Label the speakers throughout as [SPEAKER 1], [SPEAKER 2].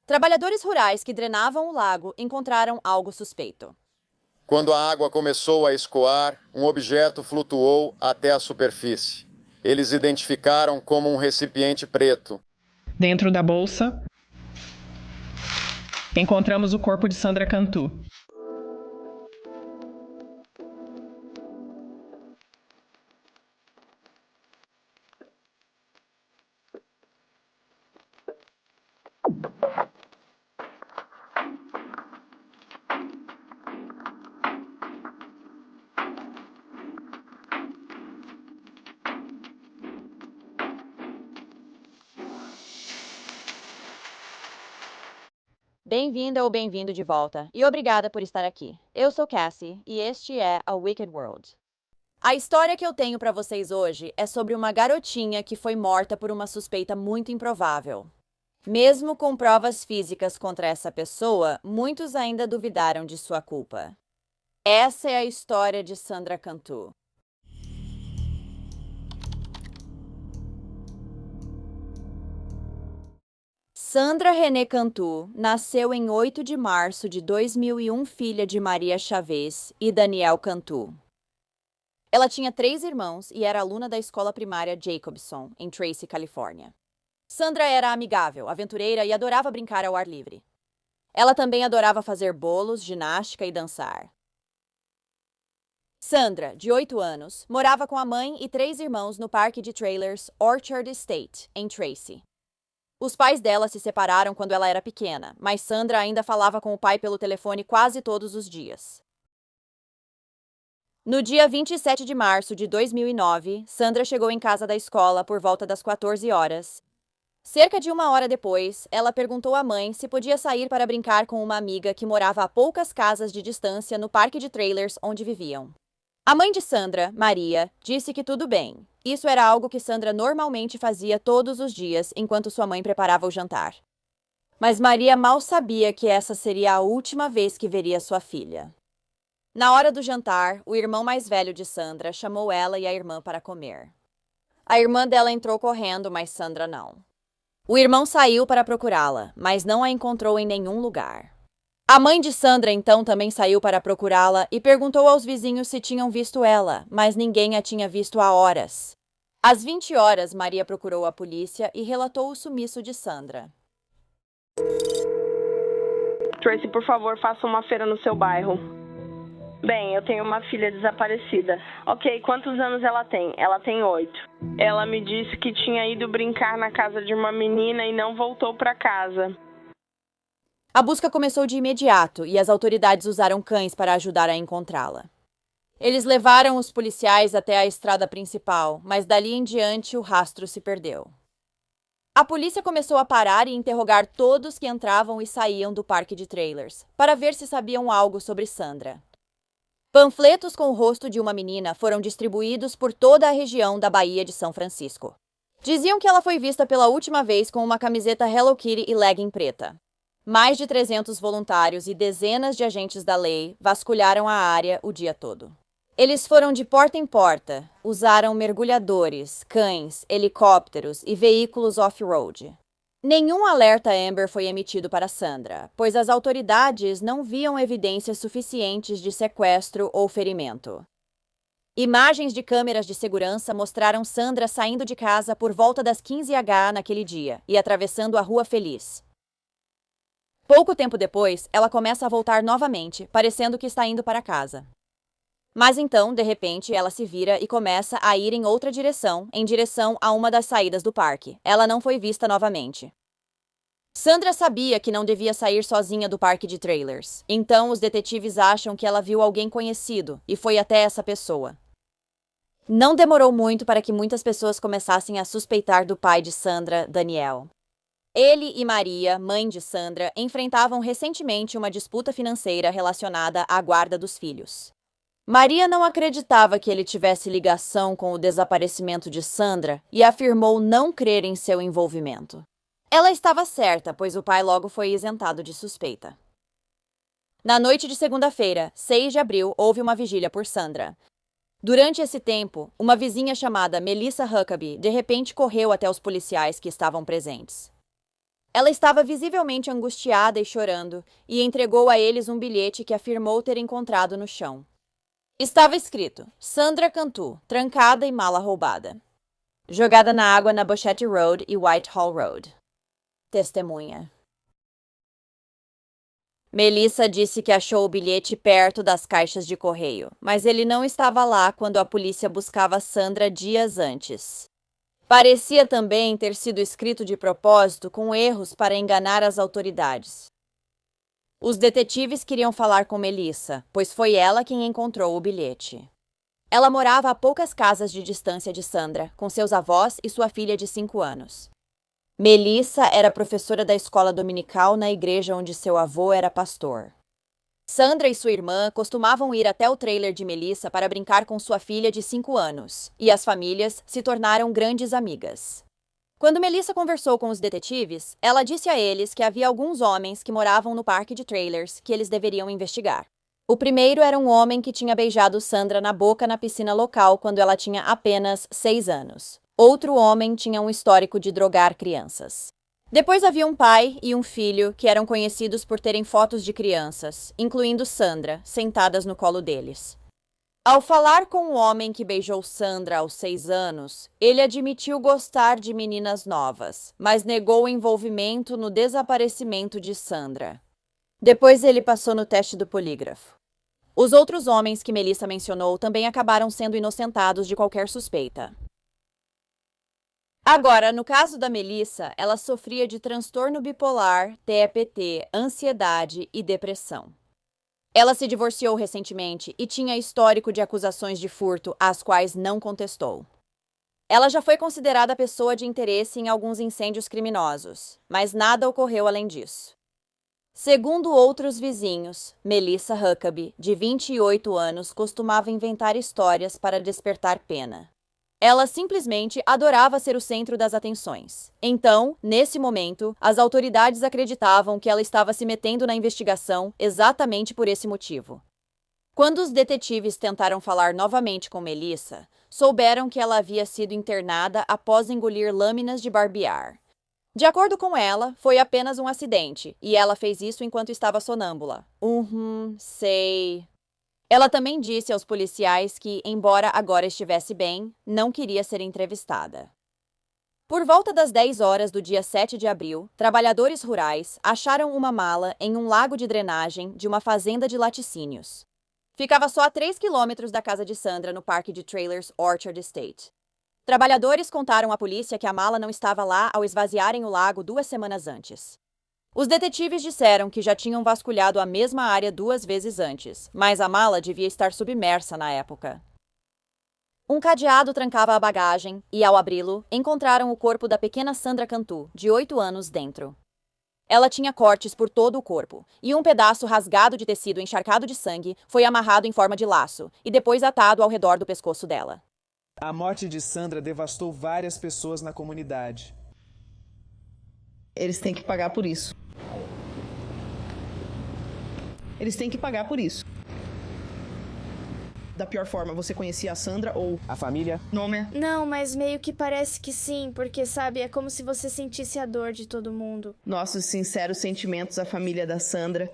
[SPEAKER 1] Trabalhadores rurais que drenavam o lago encontraram algo suspeito.
[SPEAKER 2] Quando a água começou a escoar, um objeto flutuou até a superfície. Eles identificaram como um recipiente preto.
[SPEAKER 3] Dentro da bolsa, encontramos o corpo de Sandra Cantu.
[SPEAKER 1] Bem-vinda ou bem-vindo de volta, e obrigada por estar aqui. Eu sou Cassie, e este é A Wicked World. A história que eu tenho para vocês hoje é sobre uma garotinha que foi morta por uma suspeita muito improvável. Mesmo com provas físicas contra essa pessoa, muitos ainda duvidaram de sua culpa. Essa é a história de Sandra Cantu. Sandra René Cantu nasceu em 8 de março de 2001, filha de Maria Chavez e Daniel Cantu. Ela tinha 3 irmãos e era aluna da escola primária Jacobson, em Tracy, Califórnia. Sandra era amigável, aventureira e adorava brincar ao ar livre. Ela também adorava fazer bolos, ginástica e dançar. Sandra, de 8 anos, morava com a mãe e 3 irmãos no parque de trailers Orchard Estate, em Tracy. Os pais dela se separaram quando ela era pequena, mas Sandra ainda falava com o pai pelo telefone quase todos os dias. No dia 27 de março de 2009, Sandra chegou em casa da escola por volta das 14 horas. Cerca de 1 hora depois, ela perguntou à mãe se podia sair para brincar com uma amiga que morava a poucas casas de distância no parque de trailers onde viviam. A mãe de Sandra, Maria, disse que tudo bem. Isso era algo que Sandra normalmente fazia todos os dias enquanto sua mãe preparava o jantar. Mas Maria mal sabia que essa seria a última vez que veria sua filha. Na hora do jantar, o irmão mais velho de Sandra chamou ela e a irmã para comer. A irmã dela entrou correndo, mas Sandra não. O irmão saiu para procurá-la, mas não a encontrou em nenhum lugar. A mãe de Sandra então também saiu para procurá-la e perguntou aos vizinhos se tinham visto ela, mas ninguém a tinha visto há horas. Às 20 horas, Maria procurou a polícia e relatou o sumiço de Sandra.
[SPEAKER 4] Tracy, por favor, faça uma feira no seu bairro. Bem, eu tenho uma filha desaparecida. Ok, quantos anos ela tem? Ela tem 8. Ela me disse que tinha ido brincar na casa de uma menina e não voltou para casa.
[SPEAKER 1] A busca começou de imediato e as autoridades usaram cães para ajudar a encontrá-la. Eles levaram os policiais até a estrada principal, mas dali em diante o rastro se perdeu. A polícia começou a parar e interrogar todos que entravam e saíam do parque de trailers, para ver se sabiam algo sobre Sandra. Panfletos com o rosto de uma menina foram distribuídos por toda a região da Baía de São Francisco. Diziam que ela foi vista pela última vez com uma camiseta Hello Kitty e legging preta. Mais de 300 voluntários e dezenas de agentes da lei vasculharam a área o dia todo. Eles foram de porta em porta, usaram mergulhadores, cães, helicópteros e veículos off-road. Nenhum alerta Amber foi emitido para Sandra, pois as autoridades não viam evidências suficientes de sequestro ou ferimento. Imagens de câmeras de segurança mostraram Sandra saindo de casa por volta das 15h naquele dia e atravessando a Rua Feliz. Pouco tempo depois, ela começa a voltar novamente, parecendo que está indo para casa. Mas então, de repente, ela se vira e começa a ir em outra direção, em direção a uma das saídas do parque. Ela não foi vista novamente. Sandra sabia que não devia sair sozinha do parque de trailers. Então, os detetives acham que ela viu alguém conhecido e foi até essa pessoa. Não demorou muito para que muitas pessoas começassem a suspeitar do pai de Sandra, Daniel. Ele e Maria, mãe de Sandra, enfrentavam recentemente uma disputa financeira relacionada à guarda dos filhos. Maria não acreditava que ele tivesse ligação com o desaparecimento de Sandra e afirmou não crer em seu envolvimento. Ela estava certa, pois o pai logo foi isentado de suspeita. Na noite de segunda-feira, 6 de abril, houve uma vigília por Sandra. Durante esse tempo, uma vizinha chamada Melissa Huckabee de repente correu até os policiais que estavam presentes. Ela estava visivelmente angustiada e chorando, e entregou a eles um bilhete que afirmou ter encontrado no chão. Estava escrito: Sandra Cantu, trancada e mala roubada. Jogada na água na Bochette Road e Whitehall Road. Testemunha. Melissa disse que achou o bilhete perto das caixas de correio, mas ele não estava lá quando a polícia buscava Sandra dias antes. Parecia também ter sido escrito de propósito com erros para enganar as autoridades. Os detetives queriam falar com Melissa, pois foi ela quem encontrou o bilhete. Ela morava a poucas casas de distância de Sandra, com seus avós e sua filha de 5 anos. Melissa era professora da escola dominical na igreja onde seu avô era pastor. Sandra e sua irmã costumavam ir até o trailer de Melissa para brincar com sua filha de 5 anos, e as famílias se tornaram grandes amigas. Quando Melissa conversou com os detetives, ela disse a eles que havia alguns homens que moravam no parque de trailers que eles deveriam investigar. O primeiro era um homem que tinha beijado Sandra na boca na piscina local quando ela tinha apenas 6 anos. Outro homem tinha um histórico de drogar crianças. Depois havia um pai e um filho que eram conhecidos por terem fotos de crianças, incluindo Sandra, sentadas no colo deles. Ao falar com o homem que beijou Sandra aos 6 anos, ele admitiu gostar de meninas novas, mas negou o envolvimento no desaparecimento de Sandra. Depois ele passou no teste do polígrafo. Os outros homens que Melissa mencionou também acabaram sendo inocentados de qualquer suspeita. Agora, no caso da Melissa, ela sofria de transtorno bipolar, TEPT, ansiedade e depressão. Ela se divorciou recentemente e tinha histórico de acusações de furto, às quais não contestou. Ela já foi considerada pessoa de interesse em alguns incêndios criminosos, mas nada ocorreu além disso. Segundo outros vizinhos, Melissa Huckabee, de 28 anos, costumava inventar histórias para despertar pena. Ela simplesmente adorava ser o centro das atenções. Então, nesse momento, as autoridades acreditavam que ela estava se metendo na investigação exatamente por esse motivo. Quando os detetives tentaram falar novamente com Melissa, souberam que ela havia sido internada após engolir lâminas de barbear. De acordo com ela, foi apenas um acidente, e ela fez isso enquanto estava sonâmbula. Sei. Ela também disse aos policiais que, embora agora estivesse bem, não queria ser entrevistada. Por volta das 10 horas do dia 7 de abril, trabalhadores rurais acharam uma mala em um lago de drenagem de uma fazenda de laticínios. Ficava só a 3 quilômetros da casa de Sandra no parque de trailers Orchard Estate. Trabalhadores contaram à polícia que a mala não estava lá ao esvaziarem o lago 2 semanas antes. Os detetives disseram que já tinham vasculhado a mesma área 2 vezes antes, mas a mala devia estar submersa na época. Um cadeado trancava a bagagem e, ao abri-lo, encontraram o corpo da pequena Sandra Cantu, de 8 anos, dentro. Ela tinha cortes por todo o corpo, e um pedaço rasgado de tecido encharcado de sangue foi amarrado em forma de laço e depois atado ao redor do pescoço dela.
[SPEAKER 5] A morte de Sandra devastou várias pessoas na comunidade.
[SPEAKER 6] Eles têm que pagar por isso. Eles têm que pagar por isso. Da pior forma, você conhecia a Sandra ou
[SPEAKER 5] A família?
[SPEAKER 6] Nome?
[SPEAKER 7] Não, mas meio que parece que sim, porque, sabe, é como se você sentisse a dor de todo mundo.
[SPEAKER 6] Nossos sinceros sentimentos à família da Sandra.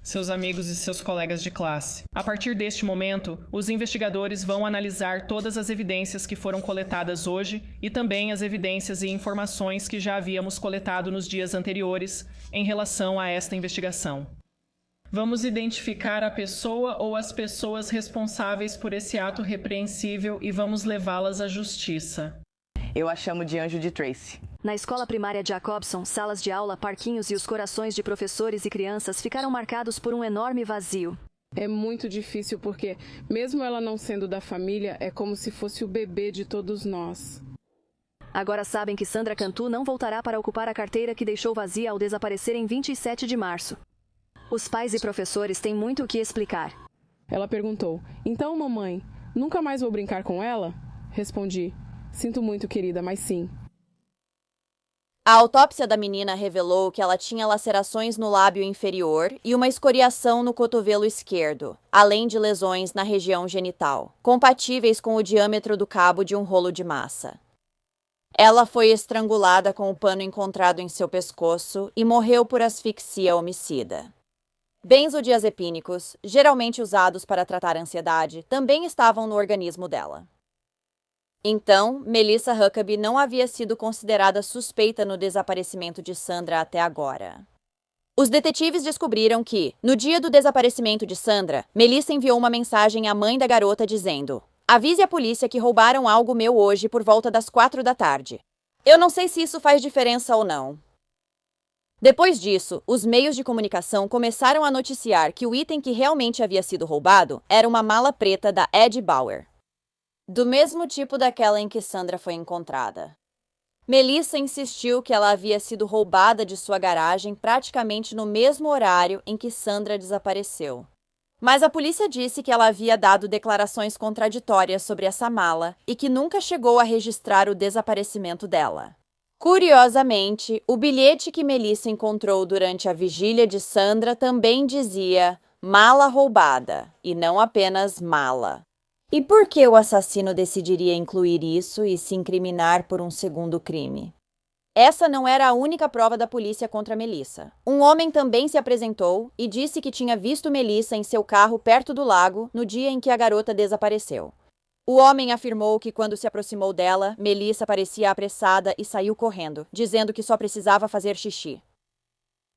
[SPEAKER 3] Seus amigos e seus colegas de classe. A partir deste momento, os investigadores vão analisar todas as evidências que foram coletadas hoje e também as evidências e informações que já havíamos coletado nos dias anteriores em relação a esta investigação. Vamos identificar a pessoa ou as pessoas responsáveis por esse ato repreensível e vamos levá-las à justiça.
[SPEAKER 8] Eu a chamo de Anjo de Tracy.
[SPEAKER 9] Na escola primária Jacobson, salas de aula, parquinhos e os corações de professores e crianças ficaram marcados por um enorme vazio.
[SPEAKER 10] É muito difícil porque, mesmo ela não sendo da família, é como se fosse o bebê de todos nós.
[SPEAKER 9] Agora sabem que Sandra Cantu não voltará para ocupar a carteira que deixou vazia ao desaparecer em 27 de março. Os pais e professores têm muito o que explicar.
[SPEAKER 10] Ela perguntou, então, mamãe, nunca mais vou brincar com ela? Respondi, sinto muito, querida, mas sim.
[SPEAKER 1] A autópsia da menina revelou que ela tinha lacerações no lábio inferior e uma escoriação no cotovelo esquerdo, além de lesões na região genital, compatíveis com o diâmetro do cabo de um rolo de massa. Ela foi estrangulada com o pano encontrado em seu pescoço e morreu por asfixia homicida. Benzodiazepínicos, geralmente usados para tratar a ansiedade, também estavam no organismo dela. Então, Melissa Huckabee não havia sido considerada suspeita no desaparecimento de Sandra até agora. Os detetives descobriram que, no dia do desaparecimento de Sandra, Melissa enviou uma mensagem à mãe da garota dizendo: "Avise a polícia que roubaram algo meu hoje por volta das 4 da tarde. Eu não sei se isso faz diferença ou não." Depois disso, os meios de comunicação começaram a noticiar que o item que realmente havia sido roubado era uma mala preta da Eddie Bauer, do mesmo tipo daquela em que Sandra foi encontrada. Melissa insistiu que ela havia sido roubada de sua garagem praticamente no mesmo horário em que Sandra desapareceu. Mas a polícia disse que ela havia dado declarações contraditórias sobre essa mala e que nunca chegou a registrar o desaparecimento dela. Curiosamente, o bilhete que Melissa encontrou durante a vigília de Sandra também dizia "mala roubada" e não apenas mala. E por que o assassino decidiria incluir isso e se incriminar por um segundo crime? Essa não era a única prova da polícia contra Melissa. Um homem também se apresentou e disse que tinha visto Melissa em seu carro perto do lago no dia em que a garota desapareceu. O homem afirmou que quando se aproximou dela, Melissa parecia apressada e saiu correndo, dizendo que só precisava fazer xixi.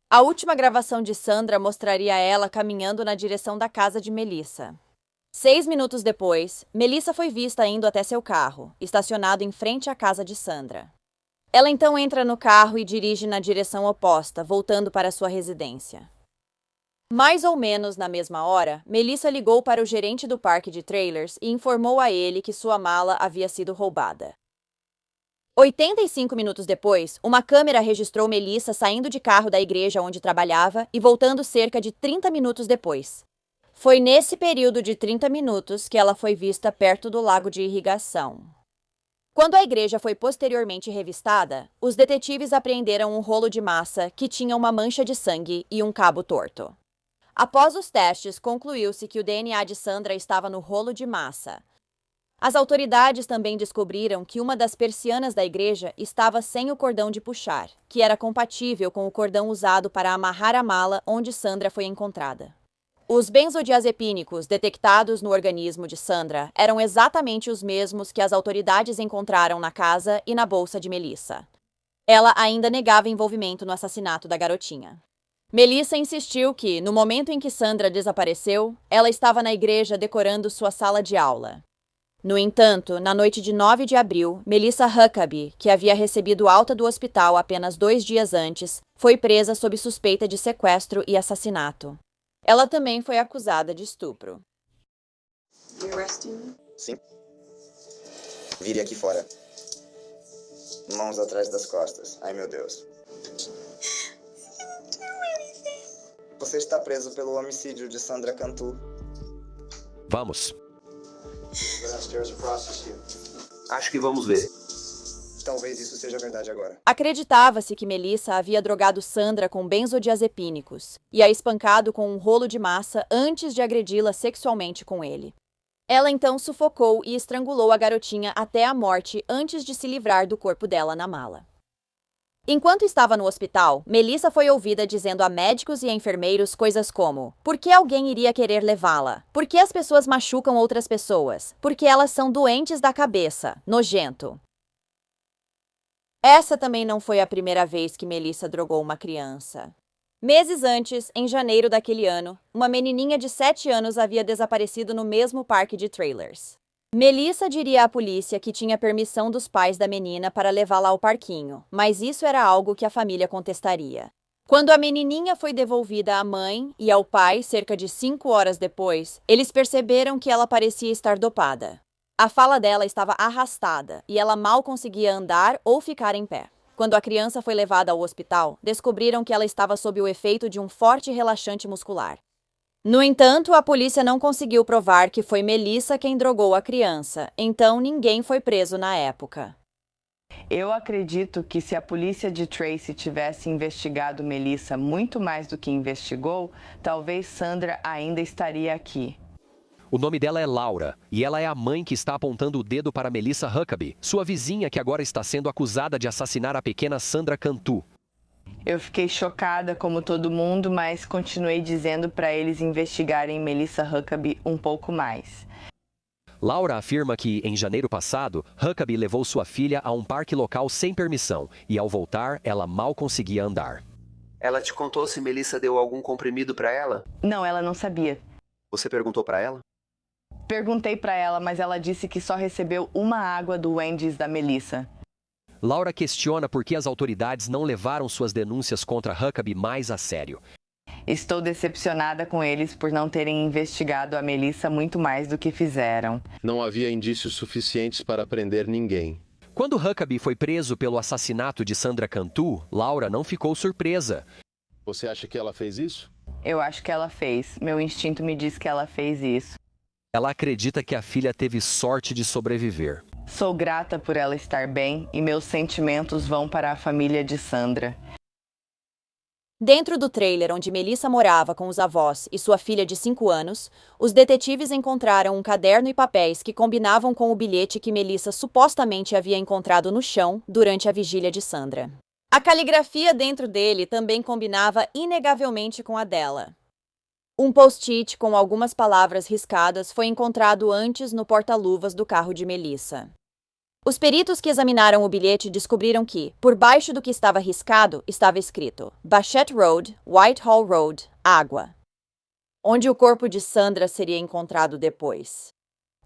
[SPEAKER 1] A última gravação de Sandra mostraria ela caminhando na direção da casa de Melissa. 6 minutos depois, Melissa foi vista indo até seu carro, estacionado em frente à casa de Sandra. Ela então entra no carro e dirige na direção oposta, voltando para sua residência. Mais ou menos na mesma hora, Melissa ligou para o gerente do parque de trailers e informou a ele que sua mala havia sido roubada. 85 minutos depois, uma câmera registrou Melissa saindo de carro da igreja onde trabalhava e voltando cerca de 30 minutos depois. Foi nesse período de 30 minutos que ela foi vista perto do lago de irrigação. Quando a igreja foi posteriormente revistada, os detetives apreenderam um rolo de massa que tinha uma mancha de sangue e um cabo torto. Após os testes, concluiu-se que o DNA de Sandra estava no rolo de massa. As autoridades também descobriram que uma das persianas da igreja estava sem o cordão de puxar, que era compatível com o cordão usado para amarrar a mala onde Sandra foi encontrada. Os benzodiazepínicos detectados no organismo de Sandra eram exatamente os mesmos que as autoridades encontraram na casa e na bolsa de Melissa. Ela ainda negava envolvimento no assassinato da garotinha. Melissa insistiu que, no momento em que Sandra desapareceu, ela estava na igreja decorando sua sala de aula. No entanto, na noite de 9 de abril, Melissa Huckabee, que havia recebido alta do hospital apenas 2 dias antes, foi presa sob suspeita de sequestro e assassinato. Ela também foi acusada de estupro.
[SPEAKER 11] Sim. Vire aqui fora. Mãos atrás das costas. Ai, meu Deus. Você está preso pelo homicídio de Sandra Cantu.
[SPEAKER 12] Vamos.
[SPEAKER 11] Acho que vamos ver. Talvez isso seja verdade agora.
[SPEAKER 1] Acreditava-se que Melissa havia drogado Sandra com benzodiazepínicos e a espancado com um rolo de massa antes de agredi-la sexualmente com ele. Ela então sufocou e estrangulou a garotinha até a morte antes de se livrar do corpo dela na mala. Enquanto estava no hospital, Melissa foi ouvida dizendo a médicos e a enfermeiros coisas como: "Por que alguém iria querer levá-la? Por que as pessoas machucam outras pessoas? Porque elas são doentes da cabeça. Nojento." Essa também não foi a primeira vez que Melissa drogou uma criança. Meses antes, em janeiro daquele ano, uma menininha de 7 anos havia desaparecido no mesmo parque de trailers. Melissa diria à polícia que tinha permissão dos pais da menina para levá-la ao parquinho, mas isso era algo que a família contestaria. Quando a menininha foi devolvida à mãe e ao pai cerca de 5 horas depois, eles perceberam que ela parecia estar dopada. A fala dela estava arrastada e ela mal conseguia andar ou ficar em pé. Quando a criança foi levada ao hospital, descobriram que ela estava sob o efeito de um forte relaxante muscular. No entanto, a polícia não conseguiu provar que foi Melissa quem drogou a criança, então ninguém foi preso na época.
[SPEAKER 8] Eu acredito que se a polícia de Tracy tivesse investigado Melissa muito mais do que investigou, talvez Sandra ainda estaria aqui.
[SPEAKER 12] O nome dela é Laura, e ela é a mãe que está apontando o dedo para Melissa Huckabee, sua vizinha que agora está sendo acusada de assassinar a pequena Sandra Cantu.
[SPEAKER 8] Eu fiquei chocada como todo mundo, mas continuei dizendo para eles investigarem Melissa Huckabee um pouco mais.
[SPEAKER 12] Laura afirma que, em janeiro passado, Huckabee levou sua filha a um parque local sem permissão e, ao voltar, ela mal conseguia andar.
[SPEAKER 13] Ela te contou se Melissa deu algum comprimido para ela?
[SPEAKER 8] Não, ela não sabia.
[SPEAKER 13] Você perguntou para ela?
[SPEAKER 8] Perguntei para ela, mas ela disse que só recebeu uma água do Wendy's da Melissa.
[SPEAKER 12] Laura questiona por que as autoridades não levaram suas denúncias contra Huckabee mais a sério.
[SPEAKER 8] Estou decepcionada com eles por não terem investigado a Melissa muito mais do que fizeram.
[SPEAKER 14] Não havia indícios suficientes para prender ninguém.
[SPEAKER 12] Quando Huckabee foi preso pelo assassinato de Sandra Cantu, Laura não ficou surpresa.
[SPEAKER 14] Você acha que ela fez isso?
[SPEAKER 8] Eu acho que ela fez. Meu instinto me diz que ela fez isso.
[SPEAKER 12] Ela acredita que a filha teve sorte de sobreviver.
[SPEAKER 8] Sou grata por ela estar bem e meus sentimentos vão para a família de Sandra.
[SPEAKER 1] Dentro do trailer onde Melissa morava com os avós e sua filha de 5 anos, os detetives encontraram um caderno e papéis que combinavam com o bilhete que Melissa supostamente havia encontrado no chão durante a vigília de Sandra. A caligrafia dentro dele também combinava inegavelmente com a dela. Um post-it com algumas palavras riscadas foi encontrado antes no porta-luvas do carro de Melissa. Os peritos que examinaram o bilhete descobriram que, por baixo do que estava riscado, estava escrito Bachette Road, Whitehall Road, Água, onde o corpo de Sandra seria encontrado depois.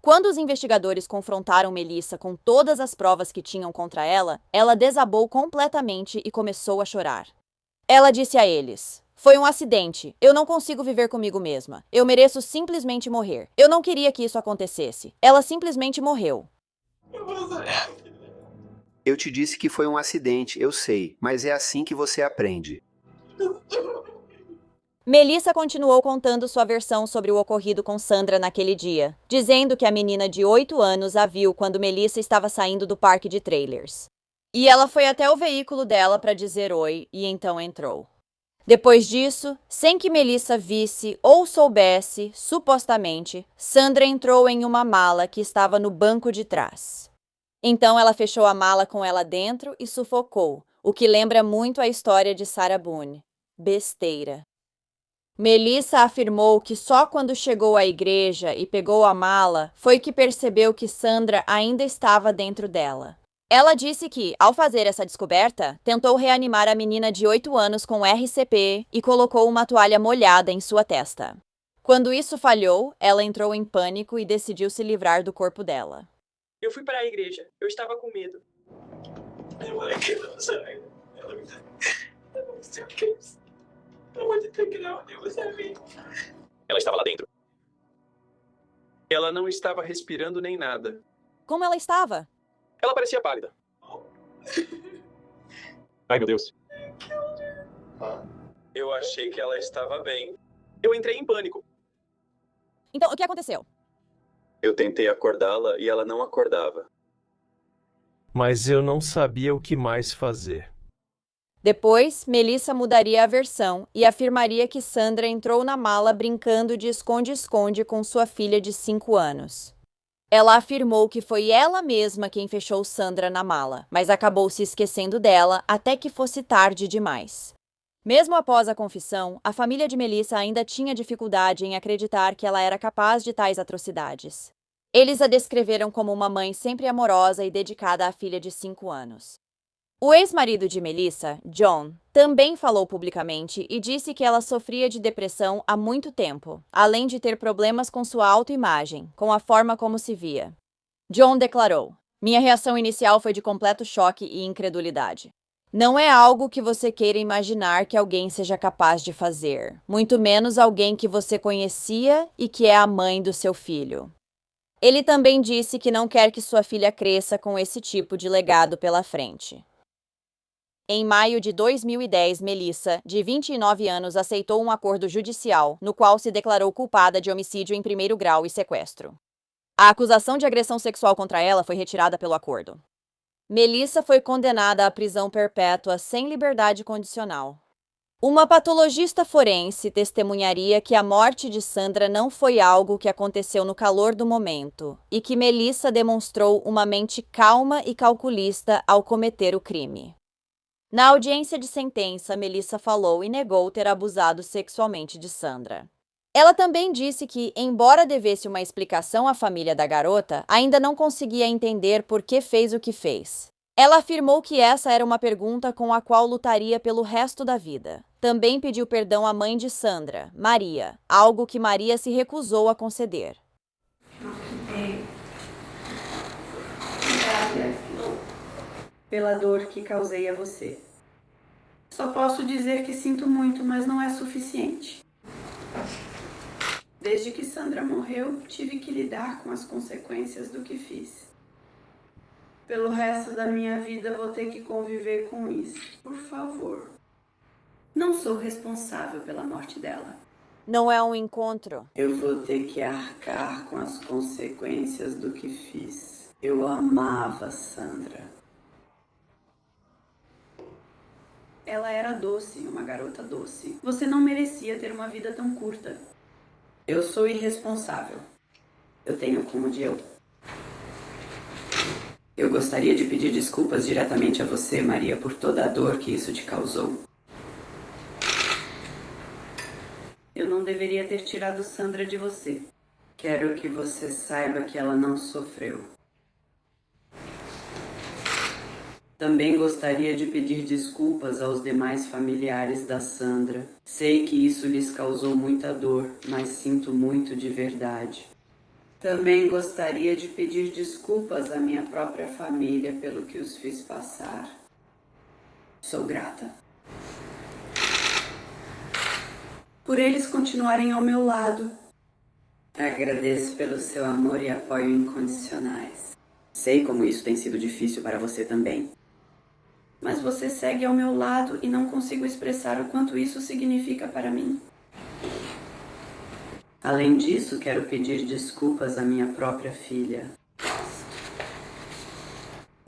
[SPEAKER 1] Quando os investigadores confrontaram Melissa com todas as provas que tinham contra ela, ela desabou completamente e começou a chorar. Ela disse a eles: "Foi um acidente. Eu não consigo viver comigo mesma. Eu mereço simplesmente morrer. Eu não queria que isso acontecesse. Ela simplesmente morreu."
[SPEAKER 13] Eu te disse que foi um acidente, eu sei, mas é assim que você aprende.
[SPEAKER 1] Melissa continuou contando sua versão sobre o ocorrido com Sandra naquele dia, dizendo que a menina de 8 anos a viu quando Melissa estava saindo do parque de trailers. E ela foi até o veículo dela para dizer oi e então entrou. Depois disso, sem que Melissa visse ou soubesse, supostamente, Sandra entrou em uma mala que estava no banco de trás. Então ela fechou a mala com ela dentro e sufocou, o que lembra muito a história de Sarah Boone. Besteira. Melissa afirmou que só quando chegou à igreja e pegou a mala foi que percebeu que Sandra ainda estava dentro dela. Ela disse que, ao fazer essa descoberta, tentou reanimar a menina de 8 anos com RCP e colocou uma toalha molhada em sua testa. Quando isso falhou, ela entrou em pânico e decidiu se livrar do corpo dela.
[SPEAKER 15] Eu fui para a igreja. Eu estava com medo.
[SPEAKER 16] Ela estava lá dentro.
[SPEAKER 15] Ela não estava respirando nem nada.
[SPEAKER 1] Como ela estava?
[SPEAKER 16] Ela parecia pálida. Ai, meu Deus.
[SPEAKER 15] Eu achei que ela estava bem. Eu entrei em pânico.
[SPEAKER 1] Então, o que aconteceu?
[SPEAKER 15] Eu tentei acordá-la e ela não acordava.
[SPEAKER 17] Mas eu não sabia o que mais fazer.
[SPEAKER 1] Depois, Melissa mudaria a versão e afirmaria que Sandra entrou na mala brincando de esconde-esconde com sua filha de 5 anos. Ela afirmou que foi ela mesma quem fechou Sandra na mala, mas acabou se esquecendo dela até que fosse tarde demais. Mesmo após a confissão, a família de Melissa ainda tinha dificuldade em acreditar que ela era capaz de tais atrocidades. Eles a descreveram como uma mãe sempre amorosa e dedicada à filha de 5 anos. O ex-marido de Melissa, John, também falou publicamente e disse que ela sofria de depressão há muito tempo, além de ter problemas com sua autoimagem, com a forma como se via. John declarou: "Minha reação inicial foi de completo choque e incredulidade. Não é algo que você queira imaginar que alguém seja capaz de fazer, muito menos alguém que você conhecia e que é a mãe do seu filho." Ele também disse que não quer que sua filha cresça com esse tipo de legado pela frente. Em maio de 2010, Melissa, de 29 anos, aceitou um acordo judicial, no qual se declarou culpada de homicídio em 1º grau e sequestro. A acusação de agressão sexual contra ela foi retirada pelo acordo. Melissa foi condenada à prisão perpétua sem liberdade condicional. Uma patologista forense testemunharia que a morte de Sandra não foi algo que aconteceu no calor do momento e que Melissa demonstrou uma mente calma e calculista ao cometer o crime. Na audiência de sentença, Melissa falou e negou ter abusado sexualmente de Sandra. Ela também disse que, embora devesse uma explicação à família da garota, ainda não conseguia entender por que fez o que fez. Ela afirmou que essa era uma pergunta com a qual lutaria pelo resto da vida. Também pediu perdão à mãe de Sandra, Maria, algo que Maria se recusou a conceder.
[SPEAKER 18] Pela dor que causei a você. Só posso dizer que sinto muito, mas não é suficiente. Desde que Sandra morreu, tive que lidar com as consequências do que fiz. Pelo resto da minha vida vou ter que conviver com isso. Por favor. Não sou responsável pela morte dela.
[SPEAKER 1] Não é um encontro.
[SPEAKER 18] Eu vou ter que arcar com as consequências do que fiz. Eu amava Sandra. Ela era doce, uma garota doce. Você não merecia ter uma vida tão curta. Eu sou irresponsável. Eu tenho como de eu. Eu gostaria de pedir desculpas diretamente a você, Maria, por toda a dor que isso te causou. Eu não deveria ter tirado Sandra de você. Quero que você saiba que ela não sofreu. Também gostaria de pedir desculpas aos demais familiares da Sandra. Sei que isso lhes causou muita dor, mas sinto muito de verdade. Também gostaria de pedir desculpas à minha própria família pelo que os fiz passar. Sou grata. Por eles continuarem ao meu lado. Agradeço pelo seu amor e apoio incondicionais. Sei como isso tem sido difícil para você também. Mas você segue ao meu lado e não consigo expressar o quanto isso significa para mim. Além disso, quero pedir desculpas à minha própria filha.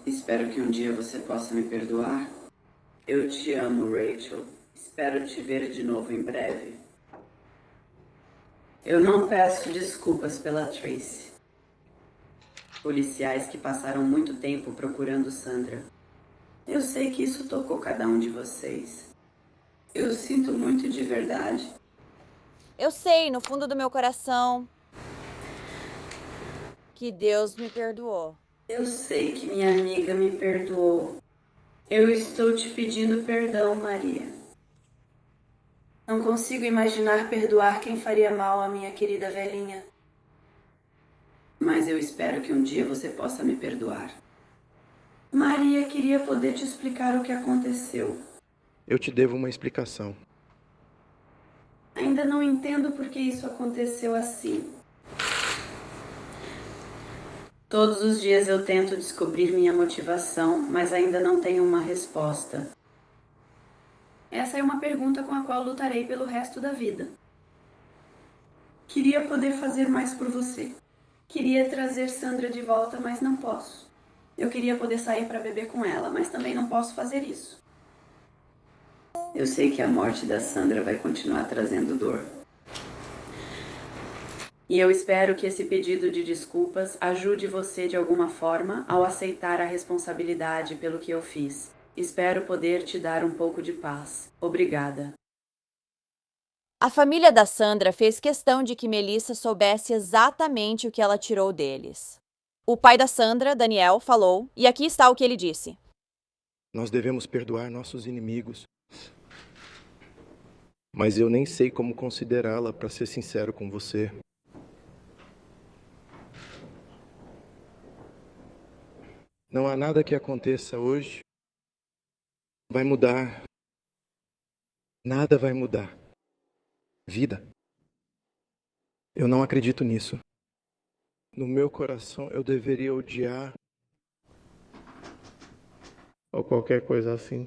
[SPEAKER 18] Espero que um dia você possa me perdoar. Eu te amo, Rachel. Espero te ver de novo em breve. Eu não peço desculpas pela Tracy. Policiais que passaram muito tempo procurando Sandra. Eu sei que isso tocou cada um de vocês. Eu sinto muito de verdade.
[SPEAKER 1] Eu sei, no fundo do meu coração, que Deus me perdoou.
[SPEAKER 18] Eu sei que minha amiga me perdoou. Eu estou te pedindo perdão, Maria. Não consigo imaginar perdoar quem faria mal à minha querida velhinha. Mas eu espero que um dia você possa me perdoar. Maria, queria poder te explicar o que aconteceu.
[SPEAKER 14] Eu te devo uma explicação.
[SPEAKER 18] Ainda não entendo por que isso aconteceu assim. Todos os dias eu tento descobrir minha motivação, mas ainda não tenho uma resposta. Essa é uma pergunta com a qual lutarei pelo resto da vida. Queria poder fazer mais por você. Queria trazer Sandra de volta, mas não posso. Eu queria poder sair para beber com ela, mas também não posso fazer isso. Eu sei que a morte da Sandra vai continuar trazendo dor. E eu espero que esse pedido de desculpas ajude você de alguma forma ao aceitar a responsabilidade pelo que eu fiz. Espero poder te dar um pouco de paz. Obrigada.
[SPEAKER 1] A família da Sandra fez questão de que Melissa soubesse exatamente o que ela tirou deles. O pai da Sandra, Daniel, falou, e aqui está o que ele disse.
[SPEAKER 14] Nós devemos perdoar nossos inimigos. Mas eu nem sei como considerá-la, para ser sincero com você. Não há nada que aconteça hoje vai mudar. Nada vai mudar. Vida. Eu não acredito nisso. No meu coração eu deveria odiar ou qualquer coisa assim.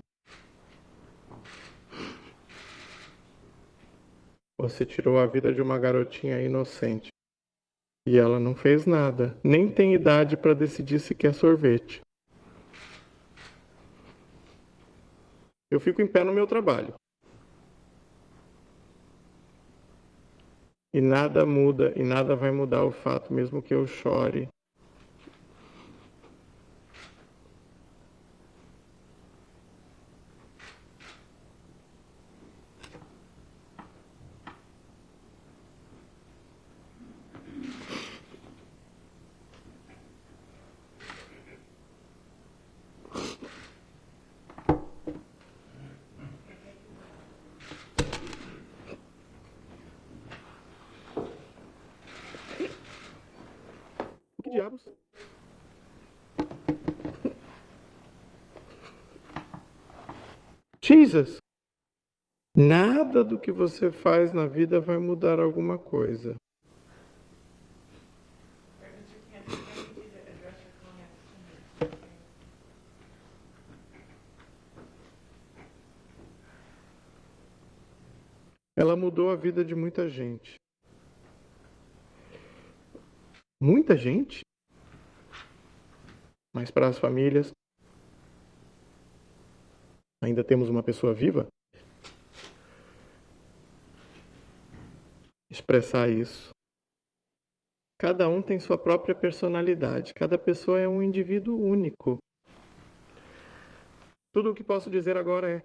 [SPEAKER 14] Você tirou a vida de uma garotinha inocente. E ela não fez nada, nem tem idade para decidir se quer sorvete. Eu fico em pé no meu trabalho. E nada muda, e nada vai mudar o fato, mesmo que eu chore. Que diabos? Jesus! Nada do que você faz na vida vai mudar alguma coisa. Ela mudou a vida de muita gente. Muita gente? Mas para as famílias, ainda temos uma pessoa viva? Expressar isso. Cada um tem sua própria personalidade. Cada pessoa é um indivíduo único. Tudo o que posso dizer agora é: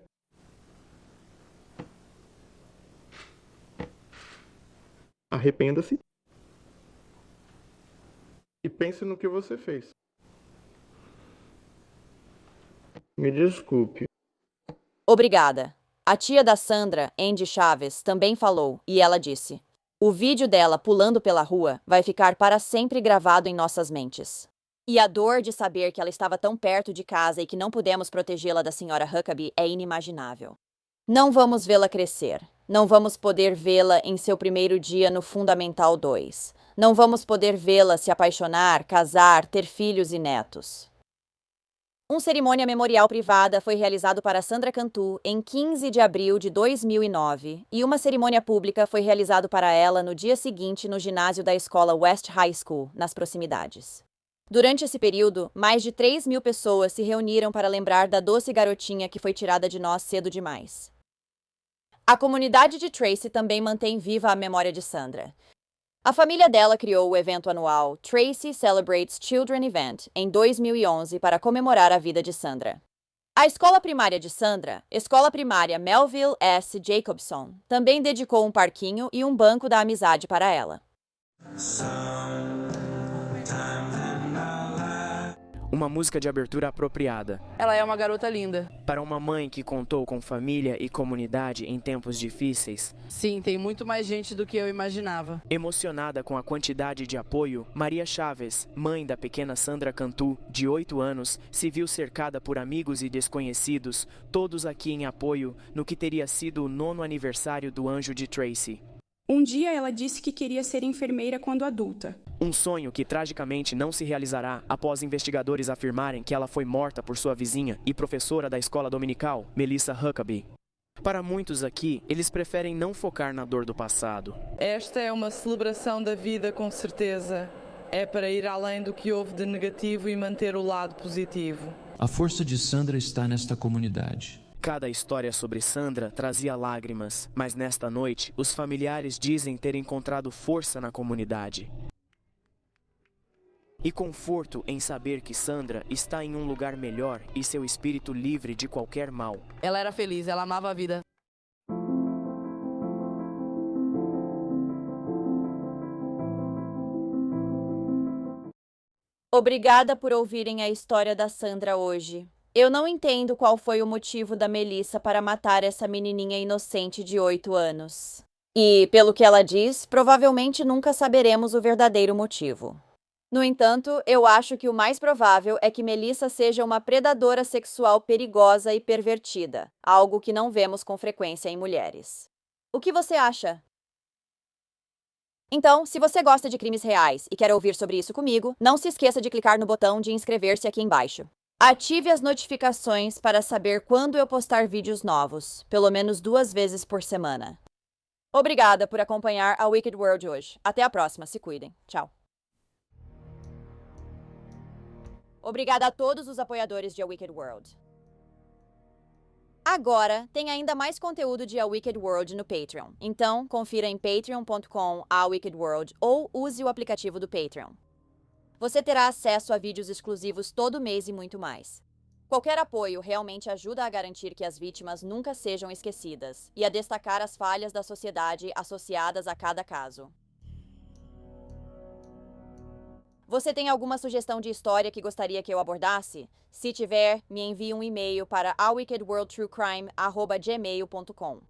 [SPEAKER 14] arrependa-se e pense no que você fez. Me desculpe.
[SPEAKER 1] Obrigada. A tia da Sandra, Andy Chaves, também falou, e ela disse: o vídeo dela pulando pela rua vai ficar para sempre gravado em nossas mentes. E a dor de saber que ela estava tão perto de casa e que não pudemos protegê-la da Sra. Huckabee é inimaginável. Não vamos vê-la crescer. Não vamos poder vê-la em seu primeiro dia no Fundamental 2. Não vamos poder vê-la se apaixonar, casar, ter filhos e netos. Uma cerimônia memorial privada foi realizada para Sandra Cantu em 15 de abril de 2009 e uma cerimônia pública foi realizada para ela no dia seguinte no ginásio da escola West High School, nas proximidades. Durante esse período, mais de 3.000 pessoas se reuniram para lembrar da doce garotinha que foi tirada de nós cedo demais. A comunidade de Tracy também mantém viva a memória de Sandra. A família dela criou o evento anual Tracy Celebrates Children Event em 2011 para comemorar a vida de Sandra. A escola primária de Sandra, Escola Primária Melville S. Jacobson, também dedicou um parquinho e um banco da amizade para ela.
[SPEAKER 19] Uma música de abertura apropriada.
[SPEAKER 6] Ela é uma garota linda.
[SPEAKER 19] Para uma mãe que contou com família e comunidade em tempos difíceis.
[SPEAKER 6] Sim, tem muito mais gente do que eu imaginava.
[SPEAKER 19] Emocionada com a quantidade de apoio, Maria Chaves, mãe da pequena Sandra Cantu, de 8 anos, se viu cercada por amigos e desconhecidos, todos aqui em apoio no que teria sido o 9º aniversário do anjo de Tracy.
[SPEAKER 20] Um dia ela disse que queria ser enfermeira quando adulta.
[SPEAKER 19] Um sonho que tragicamente não se realizará após investigadores afirmarem que ela foi morta por sua vizinha e professora da escola dominical, Melissa Huckabee. Para muitos aqui, eles preferem não focar na dor do passado.
[SPEAKER 6] Esta é uma celebração da vida, com certeza. É para ir além do que houve de negativo e manter o lado positivo.
[SPEAKER 21] A força de Sandra está nesta comunidade.
[SPEAKER 19] Cada história sobre Sandra trazia lágrimas, mas nesta noite, os familiares dizem ter encontrado força na comunidade. E conforto em saber que Sandra está em um lugar melhor e seu espírito livre de qualquer mal.
[SPEAKER 6] Ela era feliz, ela amava a vida.
[SPEAKER 1] Obrigada por ouvirem a história da Sandra hoje. Eu não entendo qual foi o motivo da Melissa para matar essa menininha inocente de 8 anos. E, pelo que ela diz, provavelmente nunca saberemos o verdadeiro motivo. No entanto, eu acho que o mais provável é que Melissa seja uma predadora sexual perigosa e pervertida, algo que não vemos com frequência em mulheres. O que você acha? Então, se você gosta de crimes reais e quer ouvir sobre isso comigo, não se esqueça de clicar no botão de inscrever-se aqui embaixo. Ative as notificações para saber quando eu postar vídeos novos, pelo menos 2 vezes por semana. Obrigada por acompanhar a Wicked World hoje. Até a próxima, se cuidem. Tchau. Obrigada a todos os apoiadores de A Wicked World. Agora, tem ainda mais conteúdo de A Wicked World no Patreon. Então, confira em patreon.com/awickedworld ou use o aplicativo do Patreon. Você terá acesso a vídeos exclusivos todo mês e muito mais. Qualquer apoio realmente ajuda a garantir que as vítimas nunca sejam esquecidas e a destacar as falhas da sociedade associadas a cada caso. Você tem alguma sugestão de história que gostaria que eu abordasse? Se tiver, me envie um e-mail para awickedworldtruecrime@gmail.com.